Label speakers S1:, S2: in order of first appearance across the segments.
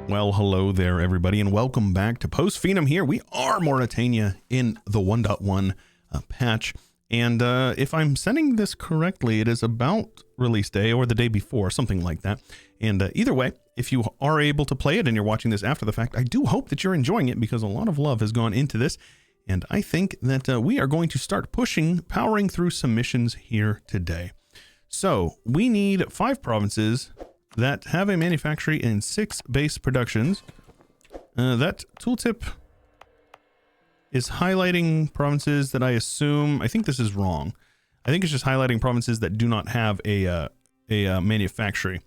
S1: Well, hello there, everybody, and welcome back to Post Finem here. We are Mauretania in the 1.1 patch, and if I'm sending this correctly, it is about release day or the day before, something like that. And either way, if you are able to play it and you're watching this after the fact, I do hope that you're enjoying it because a lot of love has gone into this, and I think that we are going to start powering through some missions here today. So we need 5 provinces that have a manufactory in 6 base productions. That tooltip is highlighting provinces that I think this is wrong. I think it's just highlighting provinces that do not have a manufactory.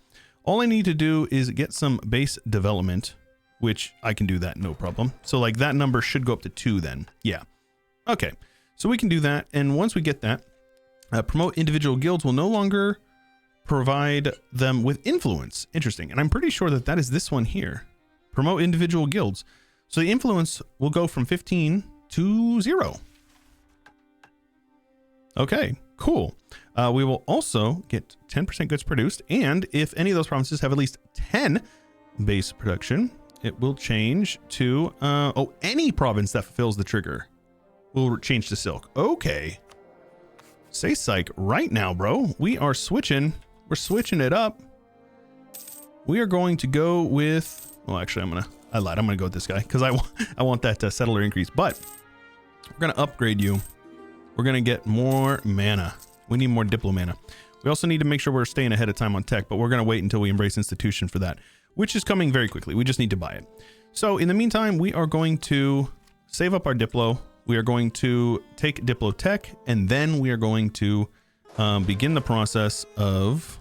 S1: All I need to do is get some base development, which I can do that no problem. So like that number should go up to 2 then. Yeah. Okay. So we can do that. And once we get that, promote individual guilds will no longer provide them with influence. Interesting. And I'm pretty sure that that is this one here. Promote individual guilds. So the influence will go from 15 to 0. Okay, cool. We will also get 10% goods produced. And if any of those provinces have at least 10 base production, it will change to, any province that fulfills the trigger will change to silk. Okay. Say psych right now, bro. We are switching. We're switching it up. We are going to go with, well, actually, I lied. I'm going to go with this guy because I want that settler increase, but we're going to upgrade you. We're going to get more mana. We need more diplo mana. We also need to make sure we're staying ahead of time on tech, but we're going to wait until we embrace institution for that, which is coming very quickly. We just need to buy it. So in the meantime, we are going to save up our diplo. We are going to take diplo tech, and then we are going to begin the process of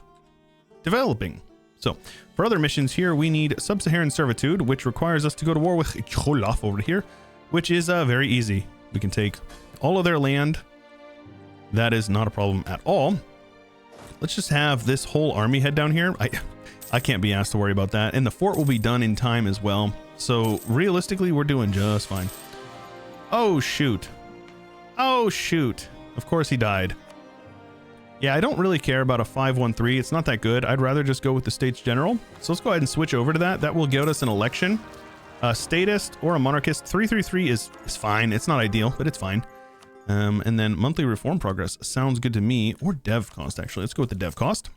S1: developing. So for other missions here, we need sub-Saharan servitude, which requires us to go to war with Chewyshoot over here, which is very easy. We can take all of their land. That is not a problem at all. Let's just have this whole army head down here. I can't be asked to worry about that. And the fort will be done in time as well. So realistically, we're doing just fine. Oh, shoot. Oh, shoot. Of course he died. Yeah, I don't really care about a 513. It's not that good. I'd rather just go with the States General. So let's go ahead and switch over to that. That will get us an election. A statist or a monarchist. 333 is fine. It's not ideal, but it's fine. And then monthly reform progress sounds good to me. Or dev cost, actually. Let's go with the dev cost.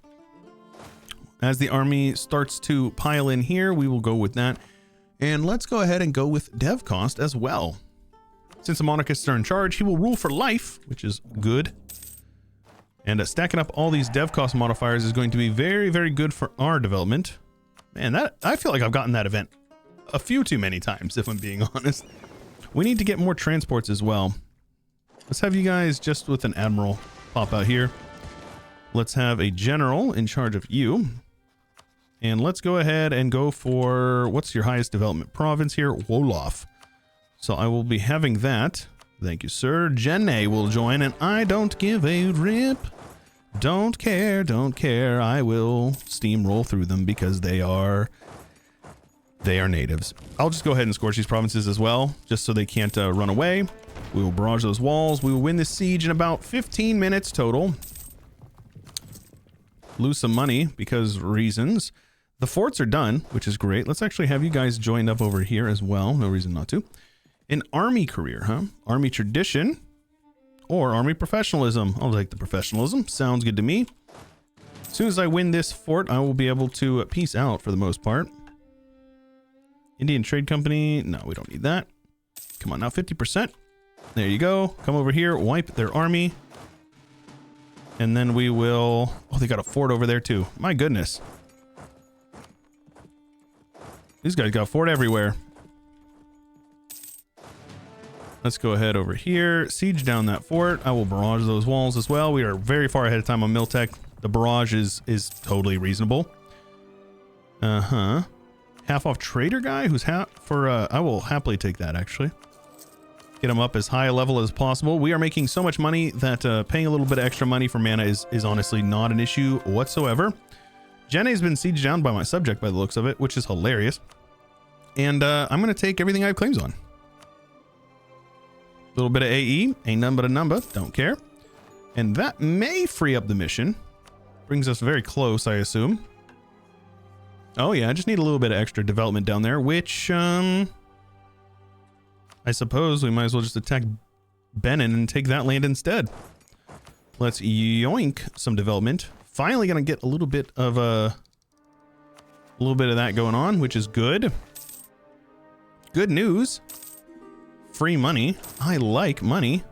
S1: As the army starts to pile in here, we will go with that. And let's go ahead and go with dev cost as well. Since the monarchists are in charge, he will rule for life, which is good. And stacking up all these dev cost modifiers is going to be very, very good for our development. Man, I feel like I've gotten that event a few too many times, if I'm being honest. We need to get more transports as well. Let's have you guys just with an admiral pop out here. Let's have a general in charge of you. And let's go ahead and go for, what's your highest development province here? Wolof. So I will be having that. Thank you, sir. Jenny will join, and I don't give a rip. Don't care, don't care. I will steamroll through them because they are natives. I'll just go ahead and scorch these provinces as well, just so they can't run away. We will barrage those walls. We will win this siege in about 15 minutes total. Lose some money because reasons. The forts are done, which is great. Let's actually have you guys joined up over here as well. No reason not to. An army career, huh? Army tradition or army professionalism. I'll take the professionalism. Sounds good to me. As soon as I win this fort, I will be able to peace out for the most part. Indian Trade Company. No, we don't need that. Come on now, 50%. There you go. Come over here, wipe their army. And then we will... Oh, they got a fort over there too. My goodness. These guys got a fort everywhere. Let's go ahead over here, siege down that fort. I will barrage those walls as well. We are very far ahead of time on Miltech. The barrage is totally reasonable. Half off trader guy who's I will happily take that actually. Get him up as high a level as possible. We are making so much money that paying a little bit of extra money for mana is honestly not an issue whatsoever. Jenny's been sieged down by my subject by the looks of it, which is hilarious. And I'm going to take everything I have claims on. Little bit of AE, ain't none but a number, don't care. And that may free up the mission. Brings us very close, I assume. Oh yeah, I just need a little bit of extra development down there, which I suppose we might as well just attack Benin and take that land instead. Let's yoink some development. Finally gonna get a little bit of that going on, which is good. Good news. Free money. I like money.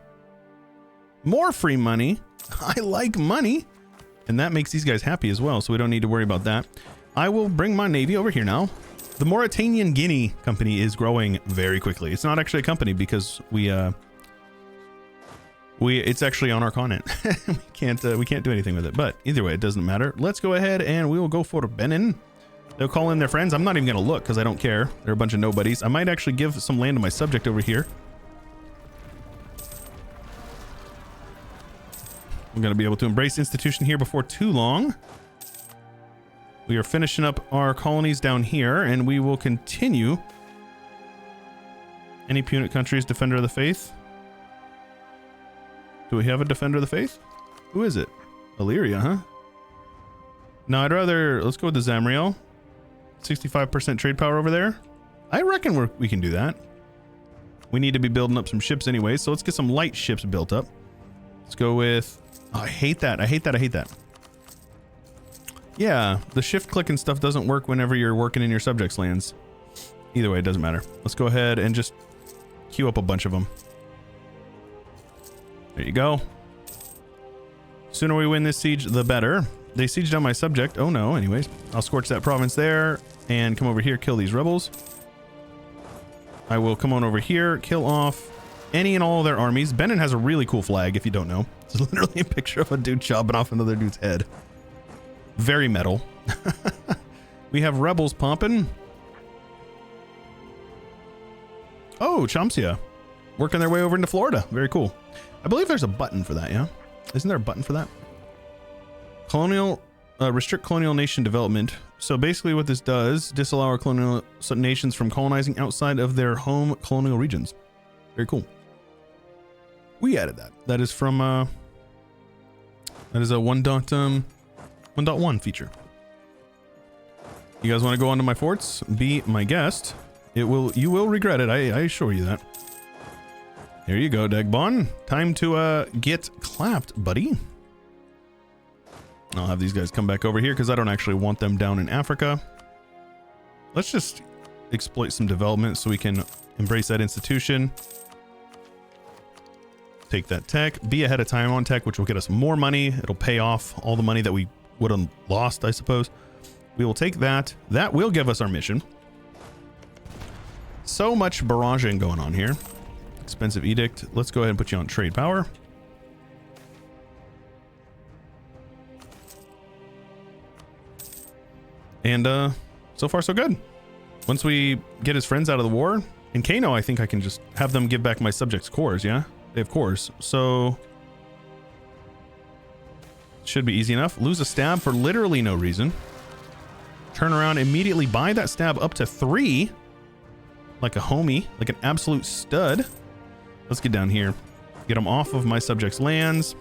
S1: More free money. I like money. And that makes these guys happy as well, so we don't need to worry about that. I will bring my navy over here now. The Mauretanian Guinea company is growing very quickly. It's not actually a company because it's actually on our continent. we can't do anything with it, but either way, it doesn't matter. Let's go ahead and we will go for Benin. They'll call in their friends. I'm not even going to look because I don't care. They're a bunch of nobodies. I might actually give some land to my subject over here. We're going to be able to embrace institution here before too long. We are finishing up our colonies down here, and we will continue. Any Punic countries, Defender of the Faith? Do we have a Defender of the Faith? Who is it? Illyria, huh? No, I'd rather... Let's go with the Zamriel. 65% trade power over there. I reckon we can do that. We need to be building up some ships anyway, so let's get some light ships built up. Let's go with... Oh, I hate that. I hate that. I hate that. Yeah, the shift click and stuff doesn't work whenever you're working in your subjects' lands. Either way, it doesn't matter. Let's go ahead and just queue up a bunch of them. There you go. Sooner we win this siege, the better. They sieged on my subject. Oh no, anyways. I'll scorch that province there and come over here, kill these rebels. I will come on over here, kill off any and all of their armies. Benin has a really cool flag, if you don't know. It's literally a picture of a dude chopping off another dude's head. Very metal. We have rebels pumping. Oh, Chomsia. Working their way over into Florida. Very cool. I believe there's a button for that, yeah? Isn't there a button for that? Colonial, restrict colonial nation development. So basically what this does, disallow our colonial nations from colonizing outside of their home colonial regions. Very cool. We added that. That is from, that is a 1.1 feature. You guys want to go onto my forts? Be my guest. You will regret it. I assure you that. There you go, Dagbon. Time to get clapped, buddy. I'll have these guys come back over here because I don't actually want them down in Africa. Let's just exploit some development so we can embrace that institution. Take that tech. Be ahead of time on tech, which will get us more money. It'll pay off all the money that we would have lost, I suppose. We will take that. That will give us our mission. So much barraging going on here. Expensive edict. Let's go ahead and put you on trade power. And so far so good. Once we get his friends out of the war, in Kano, I think I can just have them give back my subjects' cores, yeah? They have cores, so should be easy enough. Lose a stab for literally no reason. Turn around, immediately buy that stab up to 3. Like a homie, like an absolute stud. Let's get down here. Get them off of my subjects' lands.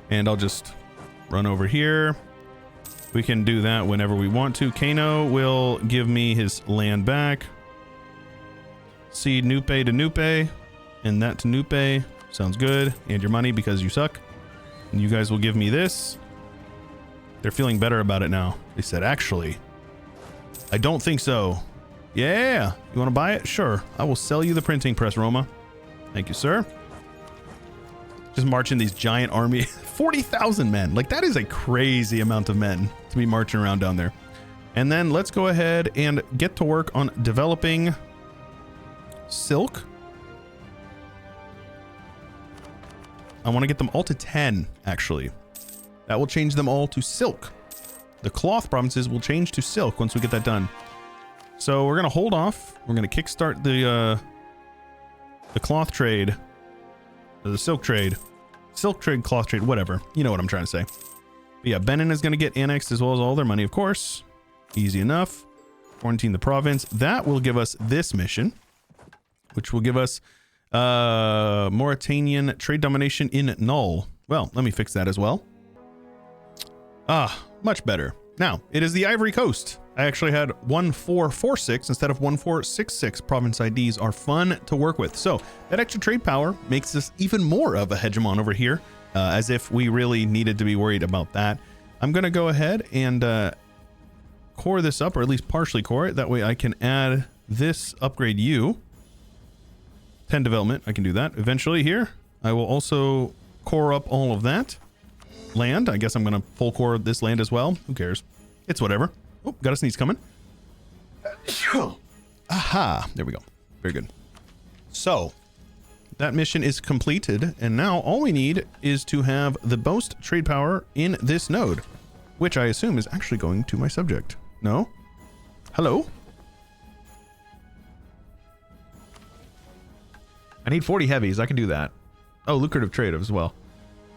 S1: And I'll just run over here. We can do that whenever we want to. Kano will give me his land back. Cede Nupe to Nupe. And that to Nupe. Sounds good. And your money because you suck. And you guys will give me this. They're feeling better about it now. They said, actually, I don't think so. Yeah. You want to buy it? Sure. I will sell you the printing press, Roma. Thank you, sir. Just marching these giant army. 40,000 men. Like, that is a crazy amount of men to be marching around down there. And then let's go ahead and get to work on developing silk. I want to get them all to 10, actually. That will change them all to silk. The cloth provinces will change to silk once we get that done. So we're going to hold off. We're going to kickstart the cloth trade. Or the silk trade. Silk trade, cloth trade, whatever. You know what I'm trying to say. But yeah, Benin is going to get annexed as well as all their money, of course. Easy enough. Quarantine the province. That will give us this mission, which will give us Mauretanian trade domination in null. Well, let me fix that as well. Ah, much better. Now, it is the Ivory Coast. I actually had 1446 instead of 1466. Province IDs are fun to work with. So that extra trade power makes us even more of a hegemon over here, as if we really needed to be worried about that. I'm going to go ahead and core this up, or at least partially core it. That way I can add this upgrade U. 10 development. I can do that eventually here. I will also core up all of that. Land. I guess I'm going to full core this land as well. Who cares? It's whatever. Oh, got a sneeze coming. Aha. There we go. Very good. So that mission is completed. And now all we need is to have the most trade power in this node, which I assume is actually going to my subject. No? Hello? I need 40 heavies. I can do that. Oh, lucrative trade as well,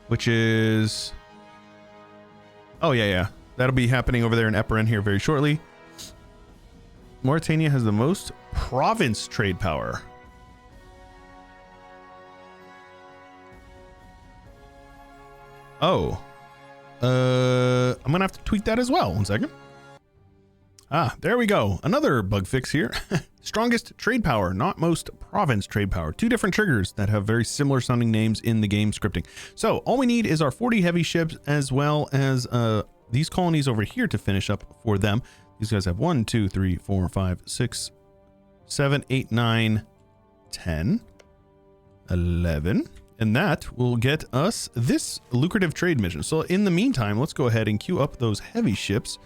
S1: which is... Oh, yeah. That'll be happening over there in Eperin here very shortly. Mauretania has the most province trade power. Oh. I'm going to have to tweak that as well. 1 second. Ah, there we go. Another bug fix here. Strongest trade power, not most province trade power. 2 different triggers that have very similar sounding names in the game scripting. So all we need is our 40 heavy ships as well as these colonies over here to finish up for them. These guys have 1, 2, 3, 4, 5, 6, 7, 8, 9, 10, 11. And that will get us this lucrative trade mission. So in the meantime, let's go ahead and queue up those heavy ships,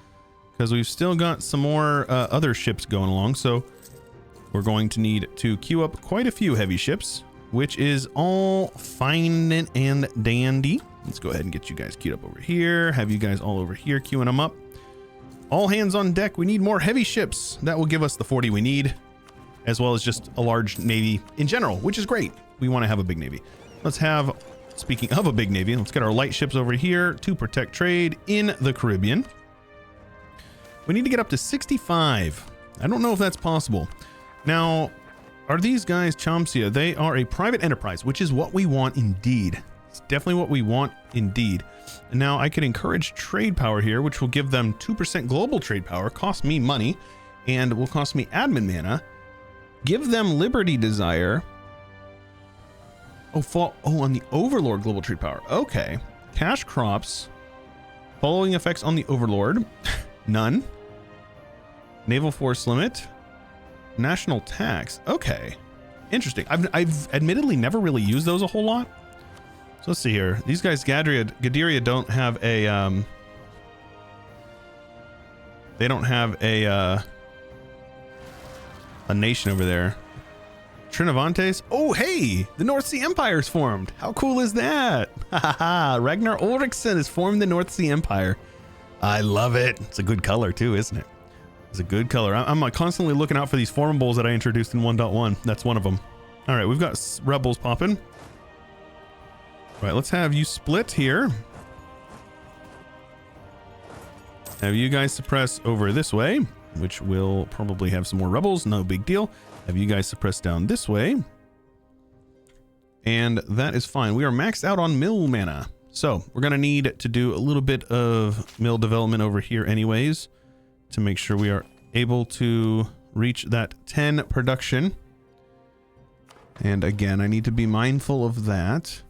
S1: because we've still got some more other ships going along. So we're going to need to queue up quite a few heavy ships, which is all fine and dandy. Let's go ahead and get you guys queued up over here. Have you guys all over here queuing them up. All hands on deck. We need more heavy ships. That will give us the 40 we need, as well as just a large navy in general, which is great. We want to have a big navy. Let's have, speaking of a big navy, let's get our light ships over here to protect trade in the Caribbean. We need to get up to 65. I don't know if that's possible. Now, are these guys Chomsia? They are a private enterprise, which is what we want indeed. It's definitely what we want indeed. And now I can encourage trade power here, which will give them 2% global trade power, cost me money, and will cost me admin mana. Give them Liberty Desire. Oh, on the Overlord global trade power. Okay. Cash crops. Following effects on the Overlord. None. Naval force limit. National tax. Okay. Interesting. I've admittedly never really used those a whole lot. So let's see here. These guys, Gadiria don't have a, they don't have a nation over there. Trinovantes. Oh, hey, the North Sea Empire is formed. How cool is that? Ragnar Ulriksson has formed the North Sea Empire. I love it. It's a good color too, isn't it? It's a good color. I'm constantly looking out for these formables that I introduced in 1.1. That's one of them. All right, we've got rebels popping. All right, let's have you split here. Have you guys suppress over this way, which will probably have some more rebels. No big deal. Have you guys suppress down this way. And that is fine. We are maxed out on mill mana. So we're going to need to do a little bit of mill development over here anyways, to make sure we are able to reach that 10 production. And again, I need to be mindful of that.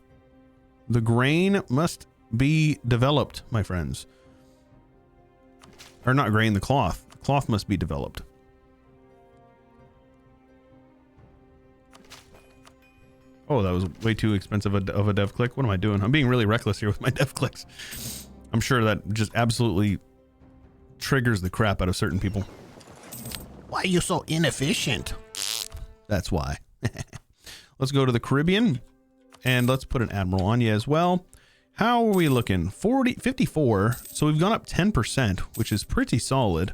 S1: The grain must be developed, my friends. Or not grain, the cloth. The cloth must be developed. Oh, that was way too expensive of a dev click. What am I doing? I'm being really reckless here with my dev clicks. I'm sure that just absolutely triggers the crap out of certain people. Why are you so inefficient? That's why. Let's go to the Caribbean and let's put an admiral on you as well. How are we looking? 54. So we've gone up 10%, which is pretty solid.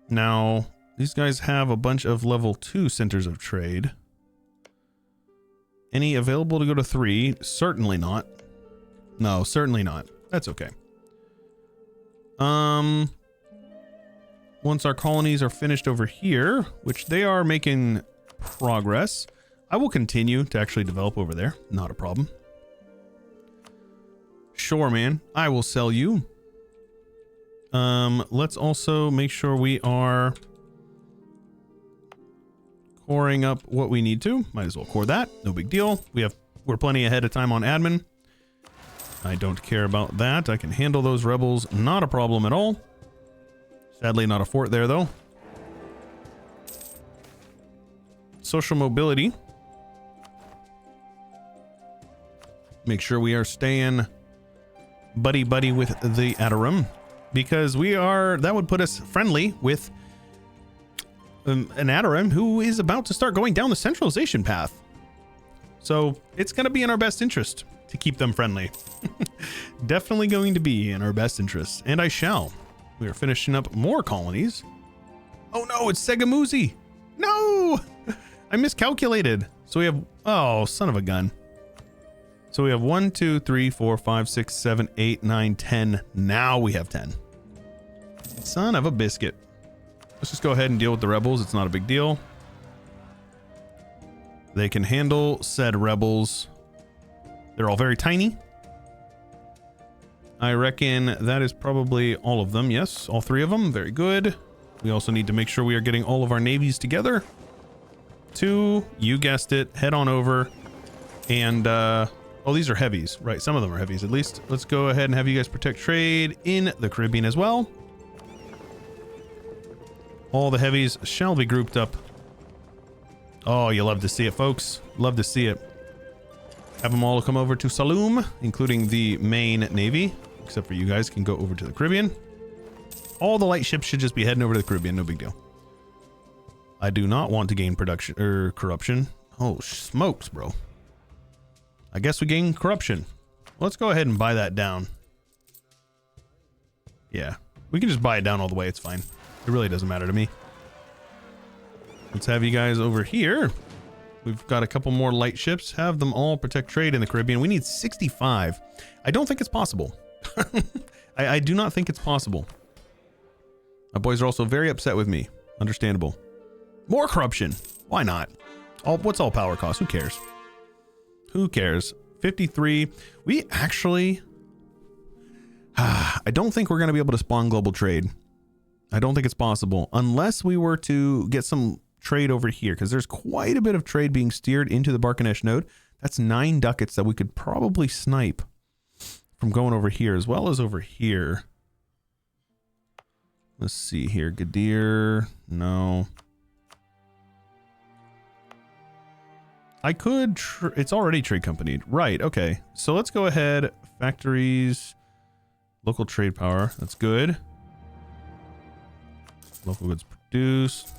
S1: Now, these guys have a bunch of level 2 centers of trade. Any available to go to 3? Certainly not. No, certainly not. That's okay. Once our colonies are finished over here, which they are making progress, I will continue to actually develop over there. Not a problem. Sure, man. I will sell you. Let's also make sure we are coring up what we need to. Might as well core that. No big deal. We're plenty ahead of time on admin. I don't care about that. I can handle those rebels. Not a problem at all. Sadly, not a fort there, though. Social mobility. Make sure we are staying buddy-buddy with the Adoram, because that would put us friendly with an Adoram who is about to start going down the centralization path. So it's going to be in our best interest to keep them friendly. Definitely going to be in our best interest, and I shall. We are finishing up more colonies. Oh no, it's Segamuzi. No, I miscalculated. So we have, oh, son of a gun. So we have 1, 2, 3, 4, 5, 6, 7, 8, 9, 10. Now we have 10. Son of a biscuit. Let's just go ahead and deal with the rebels. It's not a big deal. They can handle said rebels. They're all very tiny. I reckon that is probably all of them. Yes, all 3 of them. Very good. We also need to make sure we are getting all of our navies together. 2, you guessed it, head on over. And, oh, these are heavies, right? Some of them are heavies, at least. Let's go ahead and have you guys protect trade in the Caribbean as well. All the heavies shall be grouped up. Oh, you love to see it, folks. Love to see it. Have them all come over to Saloum, including the main navy, except for you guys can go over to the Caribbean. All the light ships should just be heading over to the Caribbean. No big deal. I do not want to gain production or corruption. Oh, smokes, bro. I guess we gain corruption. Let's go ahead and buy that down. Yeah, we can just buy it down all the way. It's fine. It really doesn't matter to me. Let's have you guys over here. We've got a couple more light ships. Have them all protect trade in the Caribbean. We need 65. I don't think it's possible. I do not think it's possible. My boys are also very upset with me. Understandable. More corruption. Why not? What's all power cost? Who cares? Who cares? 53. We actually... I don't think we're going to be able to spawn global trade. I don't think it's possible. Unless we were to get some trade over here. Because there's quite a bit of trade being steered into the Barkanesh node. That's 9 ducats that we could probably snipe from going over here. As well as over here. Let's see here. Gadir. No. I could, it's already trade companied. Right, okay. So let's go ahead. Factories, local trade power. That's good. Local goods produced.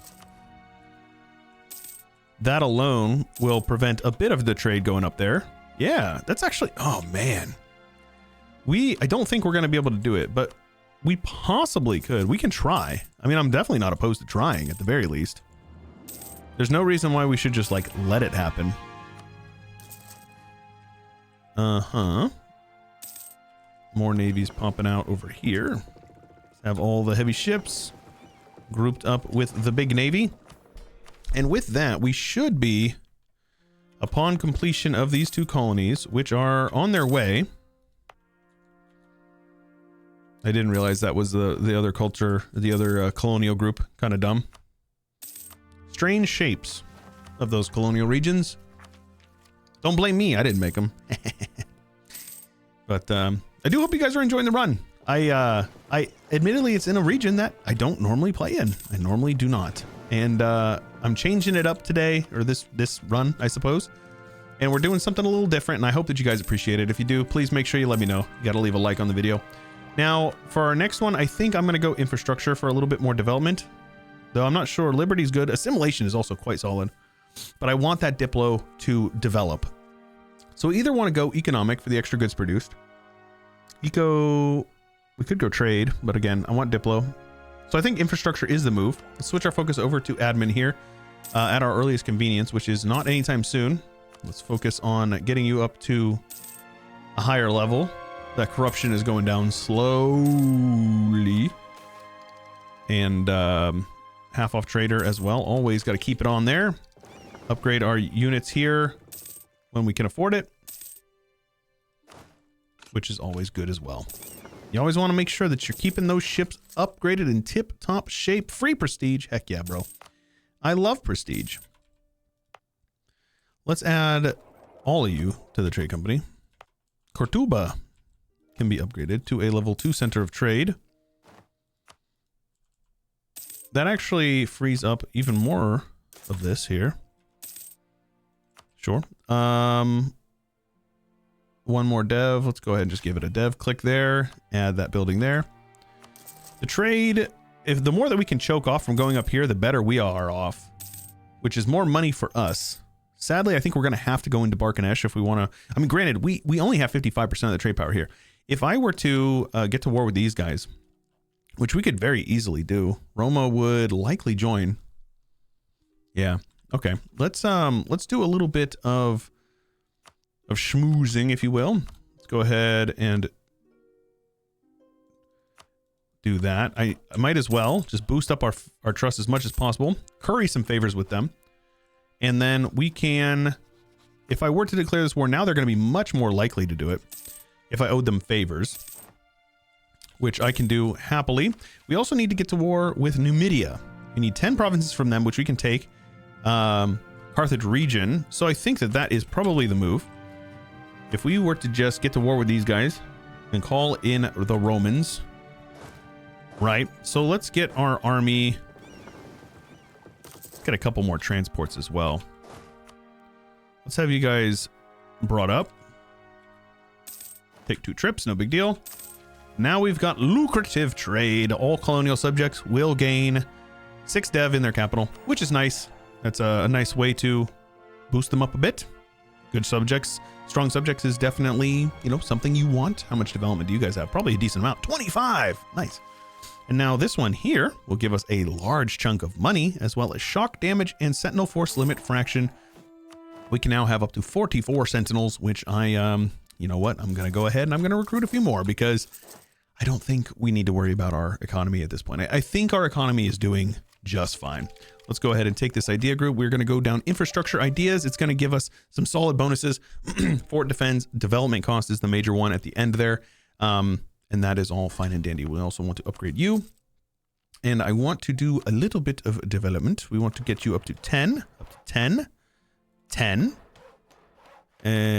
S1: That alone will prevent a bit of the trade going up there. Yeah, that's actually, oh man. I don't think we're going to be able to do it, but we possibly could. We can try. I mean, I'm definitely not opposed to trying at the very least. There's no reason why we should just, like, let it happen. Uh-huh. More navies popping out over here. Have all the heavy ships grouped up with the big navy. And with that, we should be, upon completion of these 2 colonies, which are on their way. I didn't realize that was the other culture, the other colonial group. Kind of dumb. Strange shapes of those colonial regions. Don't blame me. I didn't make them. But I do hope you guys are enjoying the run. I admittedly, it's in a region that I don't normally play in. I normally do not. And I'm changing it up today, or this run, I suppose. And we're doing something a little different, and I hope that you guys appreciate it. If you do, please make sure you let me know. You got to leave a like on the video. Now, for our next one, I think I'm going to go infrastructure for a little bit more development. Though I'm not sure. Liberty's good. Assimilation is also quite solid. But I want that Diplo to develop. So we either want to go economic for the extra goods produced. We could go trade, but again, I want Diplo. So I think infrastructure is the move. Let's switch our focus over to admin here at our earliest convenience, which is not anytime soon. Let's focus on getting you up to a higher level. That corruption is going down slowly. And half off trader as well. Always got to keep it on there. Upgrade our units here when we can afford it, which is always good as well. You always want to make sure that you're keeping those ships upgraded in tip-top shape. Free prestige. Heck yeah, bro. I love prestige. Let's add all of you to the trade company. Cortuba can be upgraded to a level 2 center of trade. That actually frees up even more of this here. Sure. One more dev. Let's go ahead and just give it a dev. Click there. Add that building there. The trade, if the more that we can choke off from going up here, the better we are off, which is more money for us. Sadly, I think we're going to have to go into Barkanesh if we want to. I mean, granted, we only have 55% of the trade power here. If I were to get to war with these guys, which we could very easily do, Roma would likely join. Yeah. Okay. Let's do a little bit of schmoozing, if you will. Let's go ahead and do that. I might as well just boost up our trust as much as possible, curry some favors with them, and then we can, if I were to declare this war now, they're going to be much more likely to do it if I owed them favors, which I can do happily. We also need to get to war with Numidia. We need 10 provinces from them, which we can take. Carthage region. So I think that is probably the move. If we were to just get to war with these guys and call in the Romans, right? So let's get our army. Let's get a couple more transports as well. Let's have you guys brought up. Take 2 trips, no big deal. Now we've got lucrative trade. All colonial subjects will gain 6 dev in their capital, which is nice. That's a nice way to boost them up a bit. Good subjects. Strong subjects is definitely, you know, something you want. How much development do you guys have? Probably a decent amount. 25. Nice. And now this one here will give us a large chunk of money, as well as shock damage and sentinel force limit fraction. We can now have up to 44 sentinels, which you know what? I'm going to go ahead and I'm going to recruit a few more, because I don't think we need to worry about our economy at this point. I think our economy is doing just fine. Let's go ahead and take this idea group. We're going to go down infrastructure ideas. It's going to give us some solid bonuses. Fort defense, development cost is the major one at the end there. And that is all fine and dandy. We also want to upgrade you. And I want to do a little bit of development. We want to get you up to 10, up to 10, 10,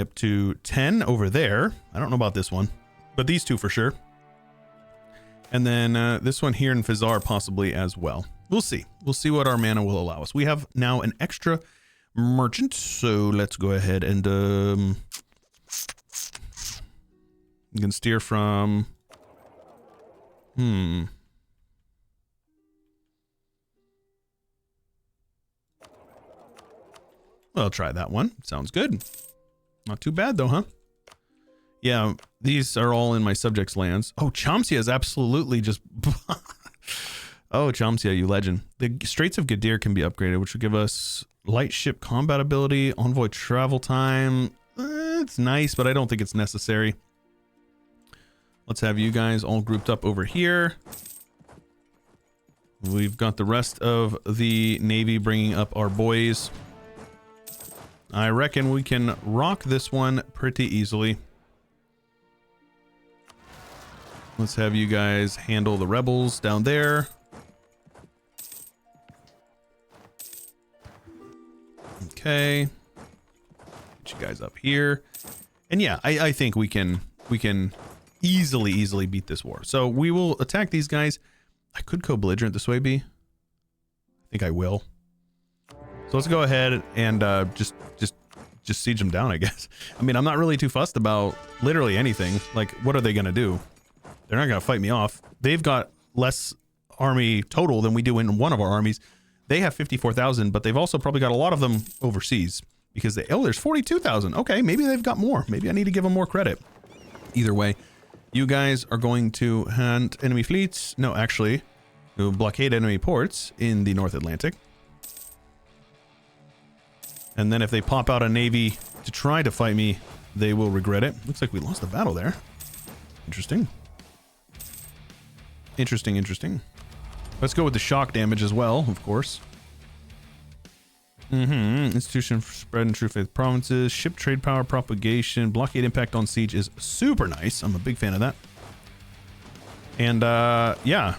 S1: up to 10 over there. I don't know about this one, but these two for sure. And then this one here in Fizar possibly as well. We'll see. We'll see what our mana will allow us. We have now an extra merchant, so let's go ahead and you can steer from well, I'll try that one. Sounds good. Not too bad though, huh? Yeah, these are all in my subjects' lands. Oh, Chomsia is absolutely just oh, Chomsia, you legend. The Straits of Gadir can be upgraded, which will give us light ship combat ability, envoy travel time. It's nice, but I don't think it's necessary. Let's have you guys all grouped up over here. We've got the rest of the Navy bringing up our boys. I reckon we can rock this one pretty easily. Let's have you guys handle the rebels down there. Okay. Get you guys up here. And yeah, I think we can easily beat this war. So we will attack these guys. I could co-belligerent this way, B. I think I will. So let's go ahead and just siege them down, I guess. I mean, I'm not really too fussed about literally anything. Like, what are they going to do? They're not going to fight me off. They've got less army total than we do in one of our armies. They have 54,000, but they've also probably got a lot of them overseas because they, oh, there's 42,000. Okay, maybe they've got more. Maybe I need to give them more credit. Either way, you guys are going to hunt enemy fleets. No, actually, to blockade enemy ports in the North Atlantic. And then if they pop out a navy to try to fight me, they will regret it. Looks like we lost the battle there. Interesting. Interesting. Let's go with the shock damage as well, of course. Institution for spread and true faith provinces. Ship trade power propagation. Blockade impact on siege is super nice. I'm a big fan of that. And yeah,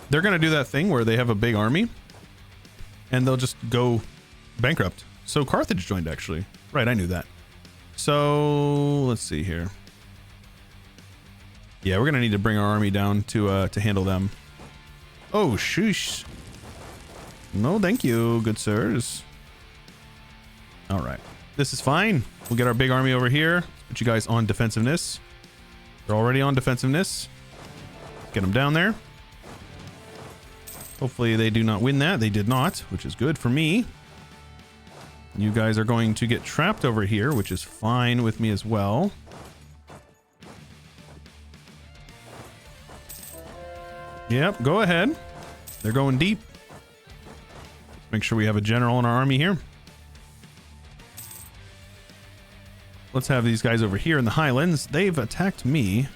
S1: they're going to do that thing where they have a big army and they'll just go bankrupt. So Carthage joined, actually. Right, I knew that. So let's see here. Yeah, we're going to need to bring our army down to handle them. Oh, sheesh. No, thank you, good sirs. All right. This is fine. We'll get our big army over here. Put you guys on defensiveness. They're already on defensiveness. Get them down there. Hopefully they do not win that. They did not, which is good for me. You guys are going to get trapped over here, which is fine with me as well. Yep, go ahead. They're going deep. Make sure we have a general in our army here. Let's have these guys over here in the highlands. They've attacked me.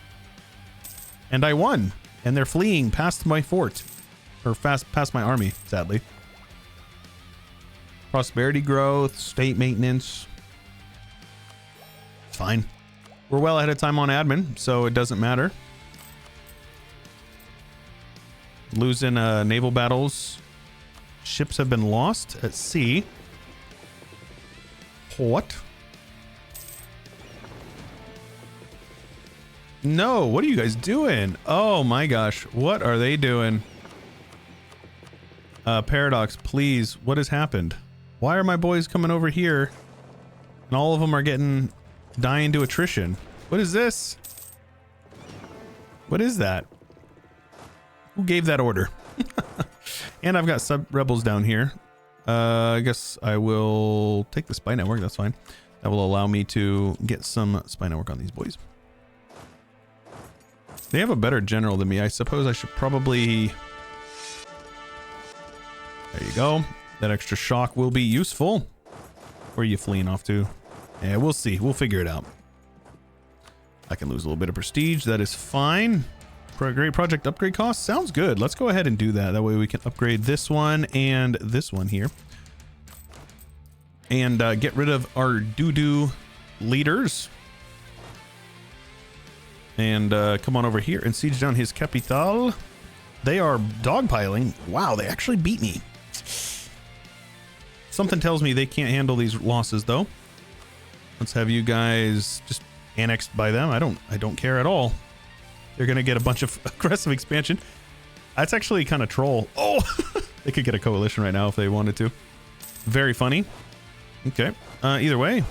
S1: And I won. And they're fleeing past my fort. Or past my army, sadly. Prosperity growth, state maintenance. Fine. We're well ahead of time on admin, so it doesn't matter. Losing naval battles. Ships have been lost at sea. What? No, what are you guys doing? Oh my gosh, what are they doing? Paradox, please, what has happened? Why are my boys coming over here and all of them are dying to attrition? What is this? What is that? Who gave that order? And I've got sub-rebels down here. I guess I will take the spy network, that's fine. That will allow me to get some spy network on these boys. They have a better general than me. I suppose I should probably... There you go. That extra shock will be useful. Where are you fleeing off to? Yeah, we'll see. We'll figure it out. I can lose a little bit of prestige. That is fine. Great project upgrade cost. Sounds good. Let's go ahead and do that. That way we can upgrade this one and this one here. And get rid of our doo-doo leaders. And come on over here and siege down his capital. They are dogpiling. Wow, they actually beat me. Something tells me they can't handle these losses, though. Let's have you guys just annexed by them. I don't care at all. They're gonna get a bunch of aggressive expansion. That's actually kind of troll. Oh, they could get a coalition right now if they wanted to. Very funny. Okay. Either way.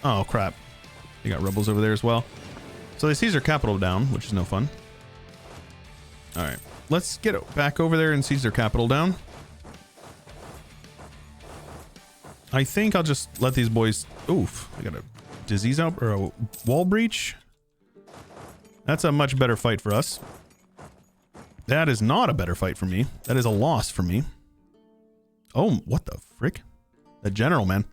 S1: Oh crap. They got rebels over there as well. So they seize their capital down, which is no fun. All right, let's get back over there and seize their capital down. I think I'll just let these boys... Oof, I got a disease out or a wall breach. That's a much better fight for us. That is not a better fight for me. That is a loss for me. Oh, what the frick? The general, man.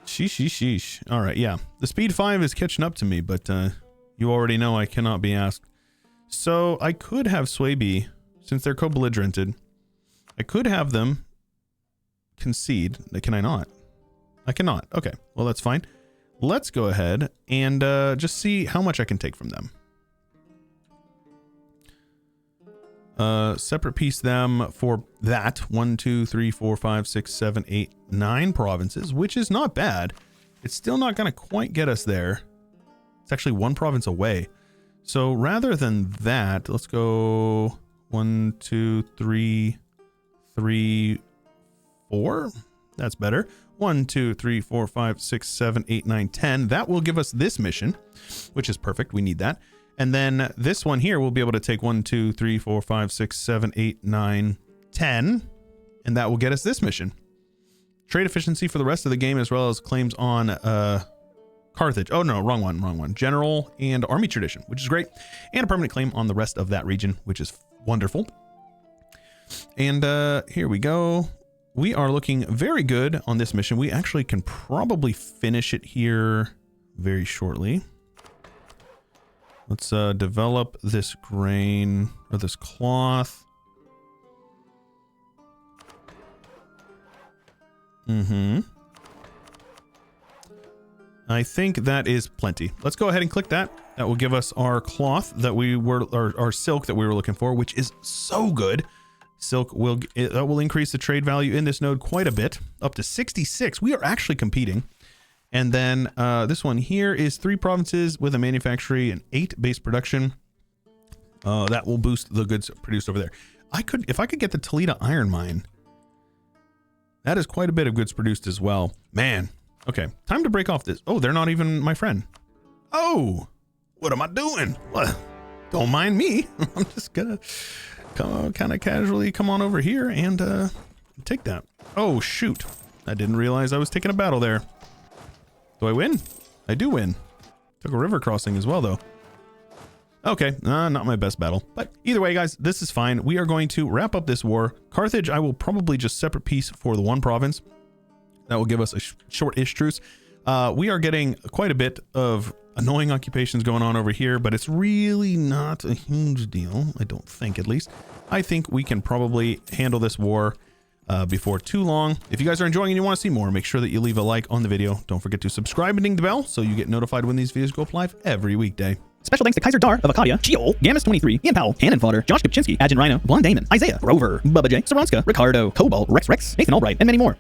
S1: Sheesh. All right, yeah. The speed 5 is catching up to me, but you already know I cannot be asked. So I could have Swaby, since they're co-belligerented. I could have them concede. Can I not? I cannot. Okay, well, that's fine. Let's go ahead and just see how much I can take from them. Separate piece them for that 1, 2, 3, 4, 5, 6, 7, 8, 9 provinces, which is not bad. It's still not going to quite get us there. It's actually 1 province away. So rather than that, let's go 1, 2, 3, 3, 4. That's better. 1, 2, 3, 4, 5, 6, 7, 8, 9, 10. That will give us this mission, which is perfect. We need that. And then this one here, we'll be able to take 1, 2, 3, 4, 5, 6, 7, 8, 9, 10. And that will get us this mission. Trade efficiency for the rest of the game, as well as claims on Carthage. Oh, no, wrong one. General and army tradition, which is great. And a permanent claim on the rest of that region, which is wonderful. And here we go. We are looking very good on this mission. We actually can probably finish it here very shortly. Let's develop this grain or this cloth. I think that is plenty. Let's go ahead and click that. That will give us our cloth that we were, our silk that we were looking for, which is so good. Silk will increase the trade value in this node quite a bit, up to 66. We are actually competing. And then this one here is 3 provinces with a manufactory and 8 base production. That will boost the goods produced over there. If I could get the Toledo iron mine, that is quite a bit of goods produced as well. Man. Okay, time to break off this. Oh, they're not even my friend. Oh, what am I doing? Well, don't mind me. I'm just gonna kind of casually come on over here and take that. Oh, shoot. I didn't realize I was taking a battle there. Do I win? I do win. Took a river crossing as well, though. Okay, not my best battle. But either way, guys, this is fine. We are going to wrap up this war. Carthage, I will probably just separate peace for the one province. That will give us a short-ish truce. We are getting quite a bit of annoying occupations going on over here, but it's really not a huge deal. I don't think, at least. I think we can probably handle this war before too long. If you guys are enjoying and you want to see more, make sure that you leave a like on the video. Don't forget to subscribe and ding the bell so you get notified when these videos go up live every weekday.
S2: Special thanks to Kaiser Dar of Acadia, Sheol, Gammas23, Ian Powell, Hannon Fodder, Josh Kopczynski, Agent Rhino, Blonde Damon, Isaiah, Rover, Bubba J, Saranska, Ricardo, Cobalt, Rex, Nathan Albright, and many more.